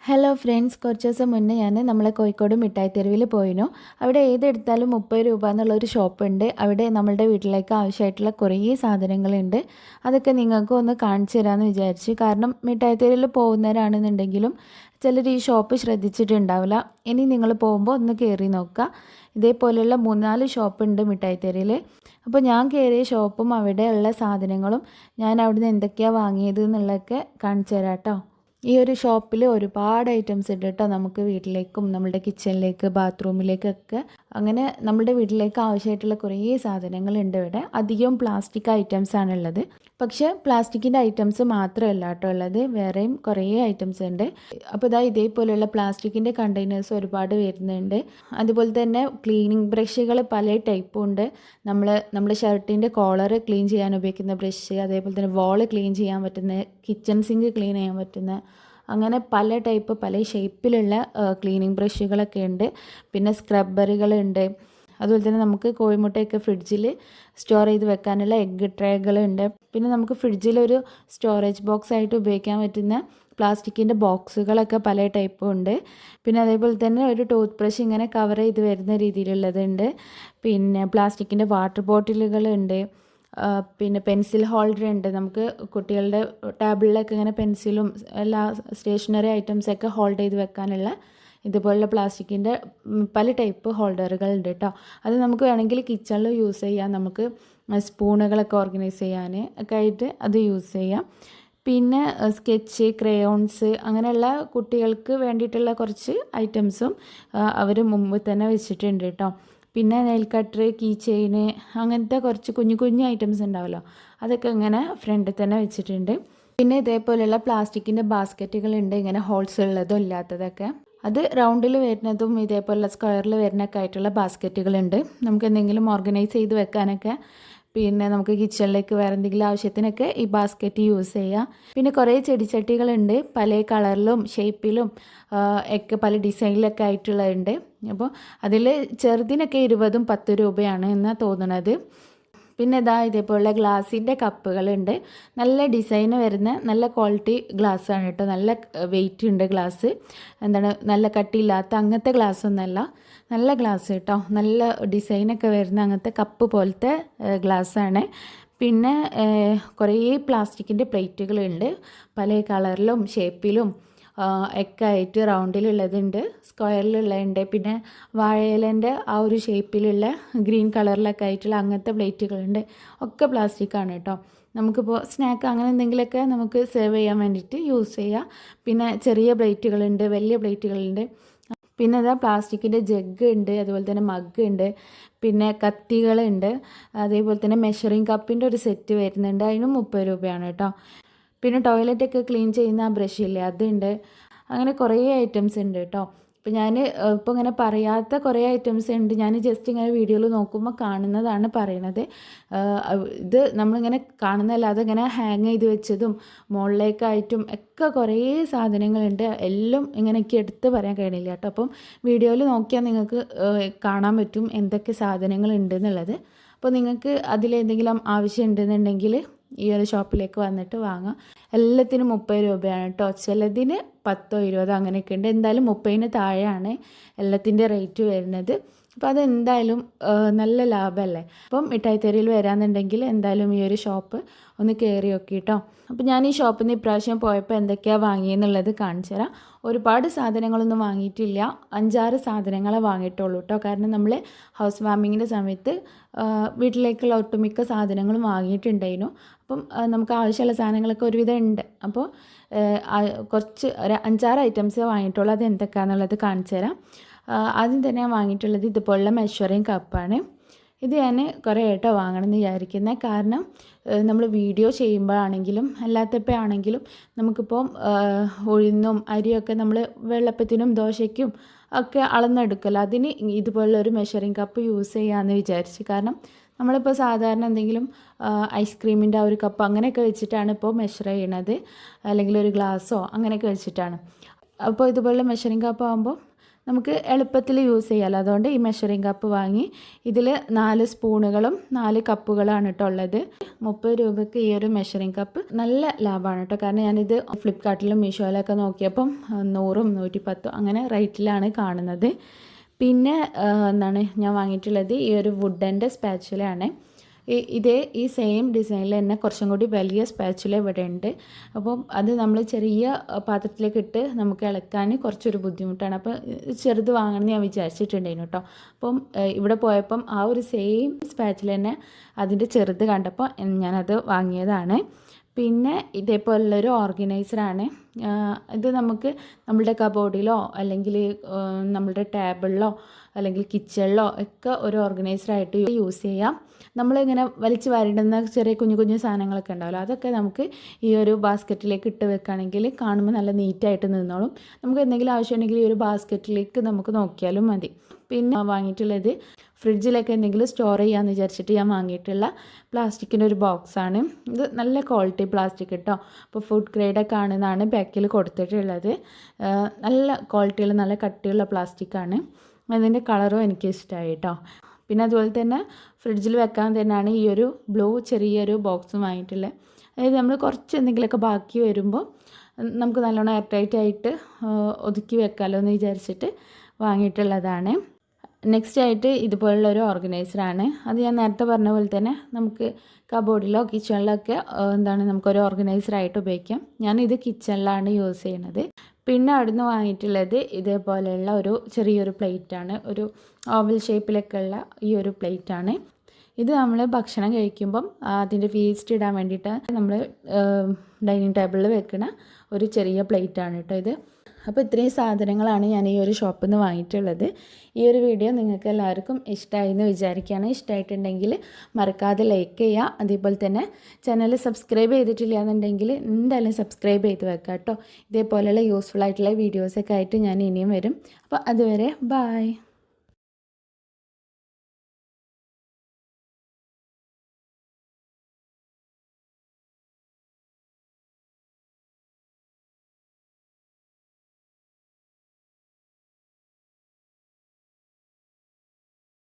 Hello friends, കുറച്ച് ദിവസം മുന്നേ ഞാൻ നമ്മളെ കോഴിക്കോട് മിഠായി തെരുവിൽ പോയിരുന്നു. അവിടെ ഏതെടുത്താലും 30 രൂപ എന്നുള്ളൊരു ഷോപ്പുണ്ട്. അവിടെ നമ്മളുടെ വീട്ടിലേക്ക് ആവശ്യമായിട്ടുള്ള കുറേ സാധനങ്ങളുണ്ട്. അതൊക്കെ നിങ്ങൾക്ക് ഒന്ന് കാണിച്ചു തരാമെന്ന് വിചാരിച്ചു. കാരണം മിഠായി തെരുവിൽ പോകുന്നവരാണെന്നുണ്ടെങ്കിലും ചിലർ ഈ ഷോപ്പ് ശ്രദ്ധിച്ചിട്ടുണ്ടാവില്ല. ഇനി നിങ്ങൾ പോകുമ്പോൾ ഒന്ന് കയറി നോക്കുക. ഇതേപോലെയുള്ള 3-4 ഷോപ്പുണ്ട് മിഠായി തെരുവിൽ. അപ്പോൾ ഞാൻ കയറിയ ഷോപ്പും അവിടെയുള്ള സാധനങ്ങളും ഞാൻ അവിടുന്ന് എന്തൊക്കെയാണ് വാങ്ങിയത് എന്നുള്ളതൊക്കെ കാണിച്ചു തരാം കേട്ടോ. ഈ ഒരു ഷോപ്പിൽ ഒരുപാട് ഐറ്റംസ് ഉണ്ട് കേട്ടോ. നമുക്ക് വീട്ടിലേക്കും നമ്മുടെ കിച്ചണിലേക്ക് ബാത്റൂമിലേക്കൊക്കെ അങ്ങനെ നമ്മുടെ വീട്ടിലേക്ക് ആവശ്യമായിട്ടുള്ള കുറേ സാധനങ്ങളുണ്ട് ഇവിടെ. അധികവും പ്ലാസ്റ്റിക് ഐറ്റംസ് ആണുള്ളത്. പക്ഷേ പ്ലാസ്റ്റിക്കിൻ്റെ ഐറ്റംസ് മാത്രമല്ല കേട്ടോ ഉള്ളത്, വേറെയും കുറേ ഐറ്റംസ് ഉണ്ട്. അപ്പോൾ ഇതേപോലെയുള്ള പ്ലാസ്റ്റിക്കിൻ്റെ കണ്ടെയ്നേഴ്സ് ഒരുപാട് വരുന്നുണ്ട്. അതുപോലെ തന്നെ ക്ലീനിങ് ബ്രഷുകൾ പല ടൈപ്പും ഉണ്ട്. നമ്മുടെ ഷർട്ടിൻ്റെ കോളർ ക്ലീൻ ചെയ്യാൻ ഉപയോഗിക്കുന്ന ബ്രഷ്, അതേപോലെ തന്നെ വാള് ക്ലീൻ ചെയ്യാൻ പറ്റുന്ന, കിച്ചൺ സിങ്ക് ക്ലീൻ ചെയ്യാൻ പറ്റുന്ന, അങ്ങനെ പല ടൈപ്പ് പല ഷേപ്പിലുള്ള ക്ലീനിങ് ബ്രഷുകളൊക്കെ ഉണ്ട്. പിന്നെ സ്ക്രബ്ബറുകളുണ്ട്. അതുപോലെ തന്നെ നമുക്ക് കോഴിമുട്ടയൊക്കെ ഫ്രിഡ്ജിൽ സ്റ്റോർ ചെയ്ത് വെക്കാനുള്ള എഗ്ഗ് ട്രേകളുണ്ട്. പിന്നെ നമുക്ക് ഫ്രിഡ്ജിലൊരു സ്റ്റോറേജ് ബോക്സ് ആയിട്ട് ഉപയോഗിക്കാൻ പറ്റുന്ന പ്ലാസ്റ്റിക്കിൻ്റെ ബോക്സുകളൊക്കെ പല ടൈപ്പും ഉണ്ട്. പിന്നെ അതേപോലെ തന്നെ ഒരു ടൂത്ത് ബ്രഷ് ഇങ്ങനെ കവർ ചെയ്ത് വരുന്ന രീതിയിലുള്ളതുണ്ട്. പിന്നെ പ്ലാസ്റ്റിക്കിൻ്റെ വാട്ടർ ബോട്ടിലുകളുണ്ട്. പിന്നെ പെൻസിൽ ഹോൾഡർ ഉണ്ട്. നമുക്ക് കുട്ടികളുടെ ടേബിളിലൊക്കെ ഇങ്ങനെ പെൻസിലും എല്ലാ സ്റ്റേഷനറി ഐറ്റംസൊക്കെ ഹോൾഡ് ചെയ്ത് വെക്കാനുള്ള ഇതുപോലുള്ള പ്ലാസ്റ്റിക്കിൻ്റെ പല ടൈപ്പ് ഹോൾഡറുകളുണ്ട് കേട്ടോ. അത് നമുക്ക് വേണമെങ്കിൽ കിച്ചണിൽ യൂസ് ചെയ്യാം. നമുക്ക് സ്പൂണുകളൊക്കെ ഓർഗനൈസ് ചെയ്യാൻ ഒക്കെ ആയിട്ട് അത് യൂസ് ചെയ്യാം. പിന്നെ സ്കെച്ച്, ക്രയോൺസ്, അങ്ങനെയുള്ള കുട്ടികൾക്ക് വേണ്ടിയിട്ടുള്ള കുറച്ച് ഐറ്റംസും അവർ മുമ്പ് തന്നെ വെച്ചിട്ടുണ്ട് കേട്ടോ. പിന്നെ നെയിൽ കട്ടർ, കീ ചെയിന്, അങ്ങനത്തെ കുറച്ച് കുഞ്ഞു കുഞ്ഞു ഐറ്റംസ് ഉണ്ടാവുമല്ലോ, അതൊക്കെ ഇങ്ങനെ ഫ്രണ്ടിൽ തന്നെ വെച്ചിട്ടുണ്ട്. പിന്നെ ഇതേപോലെയുള്ള പ്ലാസ്റ്റിക്കിൻ്റെ ബാസ്ക്കറ്റുകളുണ്ട്, ഇങ്ങനെ ഹോൾസ് ഉള്ളതും ഇല്ലാത്തതൊക്കെ. അത് റൗണ്ടിൽ വരുന്നതും ഇതേപോലെ സ്ക്വയറിൽ വരുന്നൊക്കെ ആയിട്ടുള്ള ബാസ്ക്കറ്റുകളുണ്ട്. നമുക്ക് എന്തെങ്കിലും ഓർഗനൈസ് ചെയ്ത് വെക്കാനൊക്കെ, പിന്നെ നമുക്ക് കിച്ചണിലേക്ക് വേറെ എന്തെങ്കിലും ആവശ്യത്തിനൊക്കെ ഈ ബാസ്ക്കറ്റ് യൂസ് ചെയ്യാം. പിന്നെ കുറേ ചെടിച്ചട്ടികളുണ്ട്, പല കളറിലും ഷേപ്പിലും ഒക്കെ പല ഡിസൈനിലൊക്കെ ആയിട്ടുള്ളതുണ്ട്. അപ്പോൾ അതിൽ ചെറുതിനൊക്കെ 20-10 രൂപയാണ് എന്നാണ് തോന്നുന്നത്. പിന്നെ ഇതേപോലുള്ള ഗ്ലാസിൻ്റെ കപ്പുകളുണ്ട്. നല്ല ഡിസൈന് വരുന്ന നല്ല ക്വാളിറ്റി ഗ്ലാസ്സാണ് കേട്ടോ. നല്ല വെയിറ്റ് ഉണ്ട് ഗ്ലാസ്. നല്ല കട്ടിയില്ലാത്ത അങ്ങനത്തെ ഗ്ലാസ് ഒന്നല്ല, നല്ല ഗ്ലാസ് കേട്ടോ. നല്ല ഡിസൈനൊക്കെ വരുന്ന അങ്ങനത്തെ കപ്പ് പോലത്തെ ഗ്ലാസ്സാണ്. പിന്നെ കുറേ പ്ലാസ്റ്റിക്കിൻ്റെ പ്ലേറ്റുകളുണ്ട്, പല കളറിലും ഷേപ്പിലും ഒക്കെ ആയിട്ട്. റൗണ്ടിലുള്ളതുണ്ട്, സ്ക്വയറിലുള്ളതുണ്ട്, പിന്നെ വാഴയിലേൻ്റെ ആ ഒരു ഷേപ്പിലുള്ള ഗ്രീൻ കളറിലൊക്കെ ആയിട്ടുള്ള അങ്ങനത്തെ പ്ലേറ്റുകളുണ്ട്. ഒക്കെ പ്ലാസ്റ്റിക്കാണ് കേട്ടോ. നമുക്കിപ്പോൾ സ്നാക്ക് അങ്ങനെ എന്തെങ്കിലുമൊക്കെ നമുക്ക് സെർവ് ചെയ്യാൻ വേണ്ടിയിട്ട് യൂസ് ചെയ്യാം. പിന്നെ ചെറിയ പ്ലേറ്റുകളുണ്ട്, വലിയ പ്ലേറ്റുകളുണ്ട്. പിന്നെ പ്ലാസ്റ്റിക്കിൻ്റെ ജഗ് ഉണ്ട്, അതുപോലെ തന്നെ മഗ് ഉണ്ട്, പിന്നെ കത്തികളുണ്ട്. അതേപോലെ തന്നെ മെഷറിങ് കപ്പിൻ്റെ ഒരു സെറ്റ് വരുന്നുണ്ട്, അതിനും 30 രൂപയാണ് കേട്ടോ. പിന്നെ ടോയ്ലറ്റൊക്കെ ക്ലീൻ ചെയ്യുന്ന ആ ബ്രഷില്ലേ, അതുണ്ട്. അങ്ങനെ കുറേ ഐറ്റംസ് ഉണ്ട് കേട്ടോ. അപ്പോൾ ഞാൻ ഇപ്പോൾ ഇങ്ങനെ പറയാത്ത കുറേ ഐറ്റംസ് ഉണ്ട്. ഞാൻ ജസ്റ്റ് ഇങ്ങനെ വീഡിയോയിൽ നോക്കുമ്പോൾ കാണുന്നതാണ് പറയണത്. ഇത് നമ്മളിങ്ങനെ കാണുന്നതല്ലാതെ ഇങ്ങനെ ഹാങ് ചെയ്ത് വെച്ചതും മുകളിലേക്കായിട്ടും ഒക്കെ കുറേ സാധനങ്ങളുണ്ട്. എല്ലാം ഇങ്ങനെ എനിക്ക് എടുത്ത് പറയാൻ കഴിയില്ല കേട്ടോ. അപ്പം വീഡിയോയിൽ നോക്കിയാൽ നിങ്ങൾക്ക് കാണാൻ പറ്റും എന്തൊക്കെ സാധനങ്ങളുണ്ട് എന്നുള്ളത്. അപ്പോൾ നിങ്ങൾക്ക് അതിലെന്തെങ്കിലും ആവശ്യം ഉണ്ടെന്നുണ്ടെങ്കിൽ ഈ ഒരു ഷോപ്പിലേക്ക് വന്നിട്ട് വാങ്ങാം. എല്ലാത്തിനും 30 രൂപയാണ് കേട്ടോ. ചിലതിന് 10-20 അങ്ങനെയൊക്കെ ഉണ്ട്. എന്തായാലും 30-ന് താഴെയാണ് എല്ലാത്തിൻ്റെ റേറ്റ് വരുന്നത്. അപ്പോൾ അതെന്തായാലും നല്ല ലാഭമല്ലേ. അപ്പം മിഠായി തെരുവിൽ വരാമെന്നുണ്ടെങ്കിൽ എന്തായാലും ഈ ഒരു ഷോപ്പ് ഒന്ന് കയറി നോക്കി കേട്ടോ. അപ്പോൾ ഞാൻ ഈ ഷോപ്പിൽ നിന്ന് ഇപ്രാവശ്യം പോയപ്പോൾ എന്തൊക്കെയാണ് വാങ്ങിയെന്നുള്ളത് കാണിച്ചു തരാം. ഒരുപാട് സാധനങ്ങളൊന്നും വാങ്ങിയിട്ടില്ല, 5-6 സാധനങ്ങളെ വാങ്ങിയിട്ടുള്ളൂ കേട്ടോ. കാരണം നമ്മൾ ഹൗസ് വാമിങ്ങിൻ്റെ സമയത്ത് വീട്ടിലേക്കുള്ള ഒട്ടുമിക്ക സാധനങ്ങളും വാങ്ങിയിട്ടുണ്ടായിരുന്നു. അപ്പം നമുക്ക് ആവശ്യമുള്ള സാധനങ്ങളൊക്കെ ഒരുവിധം ഉണ്ട്. അപ്പോൾ കുറച്ച് ഒരു 5-6 ഐറ്റംസേ വാങ്ങിയിട്ടുള്ളൂ. അത് എന്തൊക്കെയാണെന്നുള്ളത് കാണിച്ചു തരാം. ആദ്യം തന്നെ ഞാൻ വാങ്ങിയിട്ടുള്ളത് ഇതുപോലുള്ള മെഷറിങ് കപ്പാണ്. ഇത് ഞാൻ കുറേ ആയിട്ടോ വാങ്ങണം എന്ന് വിചാരിക്കുന്നത്. കാരണം നമ്മൾ വീഡിയോ ചെയ്യുമ്പോഴാണെങ്കിലും അല്ലാത്തപ്പോഴാണെങ്കിലും നമുക്കിപ്പോൾ ഉഴുന്നും അരിയൊക്കെ നമ്മൾ വെള്ളപ്പത്തിനും ദോശയ്ക്കും ഒക്കെ അളന്നെടുക്കല്ലോ. അതിന് ഇതുപോലുള്ളൊരു മെഷറിങ് കപ്പ് യൂസ് ചെയ്യാമെന്ന് വിചാരിച്ചു. കാരണം നമ്മളിപ്പോൾ സാധാരണ എന്തെങ്കിലും ഐസ്ക്രീമിൻ്റെ ആ ഒരു കപ്പ് അങ്ങനെയൊക്കെ വെച്ചിട്ടാണ് ഇപ്പോൾ മെഷർ ചെയ്യണത്, അല്ലെങ്കിൽ ഒരു ഗ്ലാസ്സോ അങ്ങനെയൊക്കെ വെച്ചിട്ടാണ്. അപ്പോൾ ഇതുപോലുള്ള മെഷറിങ് കപ്പ് ആകുമ്പോൾ നമുക്ക് എളുപ്പത്തിൽ യൂസ് ചെയ്യാമല്ലോ. അതുകൊണ്ട് ഈ മെഷറിംഗ് കപ്പ് വാങ്ങി. ഇതിൽ 4 സ്പൂണുകളും 4 കപ്പുകളാണ് കേട്ടോ ഉള്ളത്. 30 രൂപയ്ക്ക് ഈ ഒരു മെഷറിംഗ് കപ്പ് നല്ല ലാഭമാണ് കേട്ടോ. കാരണം ഞാനിത് ഫ്ലിപ്കാർട്ടിലും മീഷോയിലൊക്കെ നോക്കിയപ്പം 100ഉം 110 അങ്ങനെ റേറ്റിലാണ് കാണുന്നത്. പിന്നെ എന്താണ് ഞാൻ വാങ്ങിയിട്ടുള്ളത് ഈ ഒരു വുഡൻ്റെ സ്പാച്ചുലയാണ്. ഈ സെയിം ഡിസൈനിൽ തന്നെ കുറച്ചും കൂടി വലിയ സ്പാച്ചുല ഇവിടെ ഉണ്ട്. അപ്പം അത് നമ്മൾ ചെറിയ പാത്രത്തിലേക്ക് ഇട്ട് നമുക്ക് ഇളക്കാൻ കുറച്ചൊരു ബുദ്ധിമുട്ടാണ്. അപ്പോൾ ചെറുത് വാങ്ങണമെന്ന് ഞാൻ വിചാരിച്ചിട്ടുണ്ടായിരുന്നു കേട്ടോ. അപ്പം ഇവിടെ പോയപ്പം ആ ഒരു സെയിം സ്പാച്ചുല തന്നെ അതിൻ്റെ ചെറുത് കണ്ടപ്പോൾ ഞാനത് വാങ്ങിയതാണ്. പിന്നെ ഇതേപോലുള്ളൊരു ഓർഗനൈസറാണ്. ഇത് നമുക്ക് നമ്മളുടെ കബോർഡിലോ അല്ലെങ്കിൽ നമ്മളുടെ ടേബിളിലോ അല്ലെങ്കിൽ കിച്ചണിലോ ഒക്കെ ഒരു ഓർഗനൈസറായിട്ട് യൂസ് ചെയ്യാം. നമ്മളിങ്ങനെ വലിച്ച് വാരിടുന്ന ചെറിയ കുഞ്ഞു കുഞ്ഞു സാധനങ്ങളൊക്കെ ഉണ്ടാവുമല്ലോ, അതൊക്കെ നമുക്ക് ഈ ഒരു ബാസ്ക്കറ്റിലേക്ക് ഇട്ട് വെക്കുകയാണെങ്കിൽ കാണുമ്പോൾ നല്ല നീറ്റായിട്ട് നിന്നോളും. നമുക്ക് എന്തെങ്കിലും ആവശ്യമുണ്ടെങ്കിൽ ഈ ഒരു ബാസ്ക്കറ്റിലേക്ക് നമുക്ക് നോക്കിയാലും മതി. പിന്നെ വാങ്ങിയിട്ടുള്ളത് ഫ്രിഡ്ജിലൊക്കെ എന്തെങ്കിലും സ്റ്റോർ ചെയ്യാമെന്ന് വിചാരിച്ചിട്ട് ഞാൻ വാങ്ങിയിട്ടുള്ള പ്ലാസ്റ്റിക്കിൻ്റെ ഒരു ബോക്സാണ്. ഇത് നല്ല ക്വാളിറ്റി പ്ലാസ്റ്റിക് കേട്ടോ. അപ്പോൾ ഫുഡ് ഗ്രേഡൊക്കെ ആണെന്നാണ് ബാക്കിൽ കൊടുത്തിട്ടുള്ളത്. നല്ല ക്വാളിറ്റിയുള്ള നല്ല കട്ടിയുള്ള പ്ലാസ്റ്റിക്കാണ്. അതിൻ്റെ കളറും എനിക്ക് ഇഷ്ടമായി കേട്ടോ. പിന്നെ അതുപോലെ തന്നെ ഫ്രിഡ്ജിൽ വെക്കാൻ തന്നെയാണ് ഈ ഒരു ബ്ലൂ ചെറിയൊരു ബോക്സും വാങ്ങിയിട്ടുള്ളത്. അതായത് നമ്മൾ കുറച്ച് എന്തെങ്കിലുമൊക്കെ ബാക്കി വരുമ്പോൾ നമുക്ക് നല്ലോണം എയർ ടൈറ്റ് ആയിട്ട് ഒതുക്കി വെക്കാമല്ലോ എന്ന് വിചാരിച്ചിട്ട് വാങ്ങിയിട്ടുള്ളതാണ്. നെക്സ്റ്റ് ആയിട്ട് ഇതുപോലുള്ളൊരു ഓർഗനൈസറാണ്. അത് ഞാൻ നേരത്തെ പറഞ്ഞ പോലെ തന്നെ നമുക്ക് കബോർഡിലോ കിച്ചണിലൊക്കെ നമുക്കൊരു ഓർഗനൈസറായിട്ട് ഉപയോഗിക്കാം. ഞാനിത് കിച്ചണിലാണ് യൂസ് ചെയ്യുന്നത്. പിന്നെ അവിടുന്ന് വാങ്ങിയിട്ടുള്ളത് ഇതേപോലെയുള്ള ഒരു ചെറിയൊരു പ്ലേറ്റാണ്. ഒരു ഓവൽ ഷേപ്പിലൊക്കെ ഉള്ള ഈ ഒരു പ്ലേറ്റാണ്. ഇത് നമ്മൾ ഭക്ഷണം കഴിക്കുമ്പം അതിൻ്റെ വേസ്റ്റ് ഇടാൻ വേണ്ടിയിട്ട് നമ്മൾ ഡൈനിങ് ടേബിളിൽ വെക്കുന്ന ഒരു ചെറിയ പ്ലേറ്റാണ് കേട്ടോ ഇത്. അപ്പോൾ ഇത്രയും സാധനങ്ങളാണ് ഞാൻ ഈ ഒരു ഷോപ്പിൽ നിന്ന് വാങ്ങിയിട്ടുള്ളത്. ഈ ഒരു വീഡിയോ നിങ്ങൾക്ക് എല്ലാവർക്കും ഇഷ്ടമായി എന്ന് വിചാരിക്കുകയാണ്. ഇഷ്ടമായിട്ടുണ്ടെങ്കിൽ മറക്കാതെ ലൈക്ക് ചെയ്യുക. അതേപോലെ തന്നെ ചാനൽ സബ്സ്ക്രൈബ് ചെയ്തിട്ടില്ല എന്നുണ്ടെങ്കിൽ എന്തായാലും സബ്സ്ക്രൈബ് ചെയ്ത് വെക്കുക കേട്ടോ. ഇതേപോലെയുള്ള യൂസ്ഫുൾ ആയിട്ടുള്ള വീഡിയോസൊക്കെ ആയിട്ട് ഞാൻ ഇനിയും വരും. അപ്പോൾ അതുവരെ ബായ്.